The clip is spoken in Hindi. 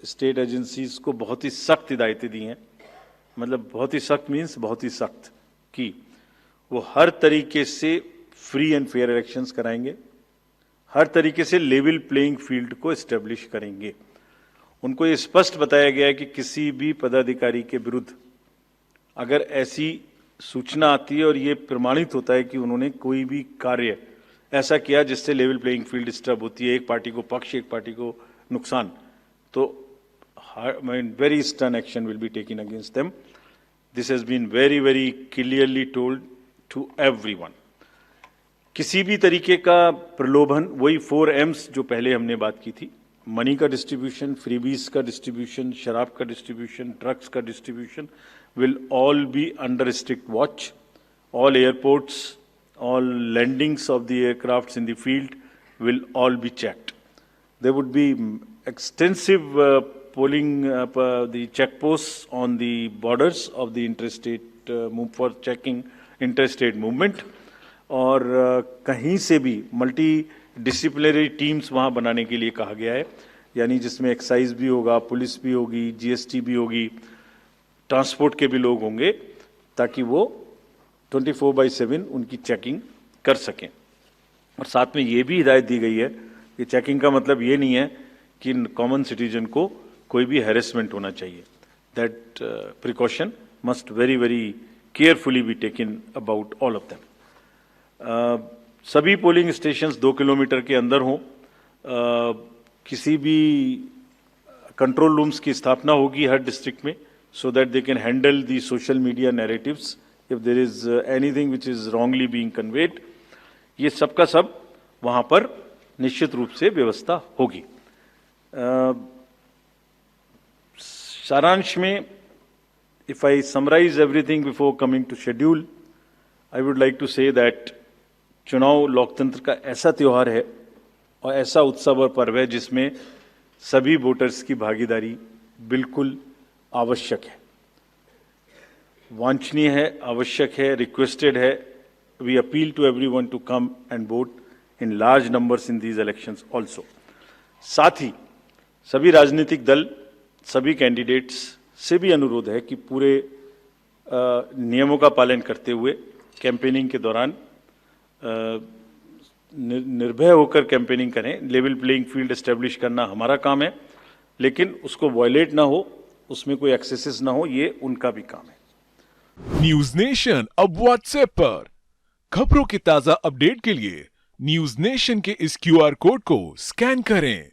स्टेट एजेंसीज को बहुत ही सख्त हिदायतें दी हैं, मतलब बहुत ही सख्त मीन्स बहुत ही सख्त, कि वो हर तरीके से फ्री एंड फेयर इलेक्शंस कराएंगे, हर तरीके से लेवल प्लेइंग फील्ड को एस्टेब्लिश करेंगे। उनको ये स्पष्ट बताया गया है कि किसी भी पदाधिकारी के विरुद्ध अगर ऐसी सूचना आती है और ये प्रमाणित होता है कि उन्होंने कोई भी कार्य ऐसा किया जिससे लेवल प्लेइंग फील्ड डिस्टर्ब होती है, एक पार्टी को पक्ष एक पार्टी को नुकसान, तो very stern action will be taken against them. This has been very, very clearly told to everyone. किसी भी तरीके का प्रलोभन, वही 4 M's जो पहले हमने बात की थी, मनी का डिस्ट्रीब्यूशन, फ्रीबीज का डिस्ट्रीब्यूशन, शराब का डिस्ट्रीब्यूशन, ड्रग्स का distribution will all be under strict watch. All airports, all landings of the aircrafts in the field will all be checked. There would be extensive polling, the checkposts on the borders of the interstate for checking interstate movement, और कहीं से भी मल्टी डिसिप्लिनरी टीम्स वहाँ बनाने के लिए कहा गया है, यानी जिसमें एक्साइज भी होगा, पुलिस भी होगी, जीएसटी भी होगी, ट्रांसपोर्ट के भी लोग होंगे, ताकि वो 24/7 उनकी चेकिंग कर सकें। और साथ में ये भी हिदायत दी गई है कि चेकिंग का मतलब ये नहीं है कि कॉमन सिटीजन को कोई भी हैरेसमेंट होना चाहिए। That precaution must very very carefully be taken about all of them. सभी पोलिंग स्टेशंस 2 किलोमीटर के अंदर हों। किसी भी कंट्रोल रूम्स की स्थापना होगी हर डिस्ट्रिक्ट में, so that they can handle the social media narratives if there is anything which is wrongly being conveyed. ये सब का सब वहाँ पर निश्चित रूप से व्यवस्था होगी। सारांश में, if I summarize everything before coming to schedule, I would like to say that चुनाव लोकतंत्र का ऐसा त्योहार है और ऐसा उत्सव और पर्व है जिसमें सभी वोटर्स की भागीदारी बिल्कुल आवश्यक है, वांछनीय है, आवश्यक है, रिक्वेस्टेड है। We appeal to everyone to come and vote in large numbers in these elections also. साथ ही सभी राजनीतिक दल, सभी कैंडिडेट्स से भी अनुरोध है कि पूरे नियमों का पालन करते हुए कैंपेनिंग के दौरान निर्भय होकर कैंपेनिंग करें। लेवल प्लेइंग फील्ड एस्टेब्लिश करना हमारा काम है, लेकिन उसको वायलेट ना हो, उसमें कोई एक्सेसेस ना हो, ये उनका भी काम है। न्यूज नेशन अब व्हाट्सएप पर खबरों के ताजा अपडेट के लिए न्यूज नेशन के इस QR कोड को स्कैन करें।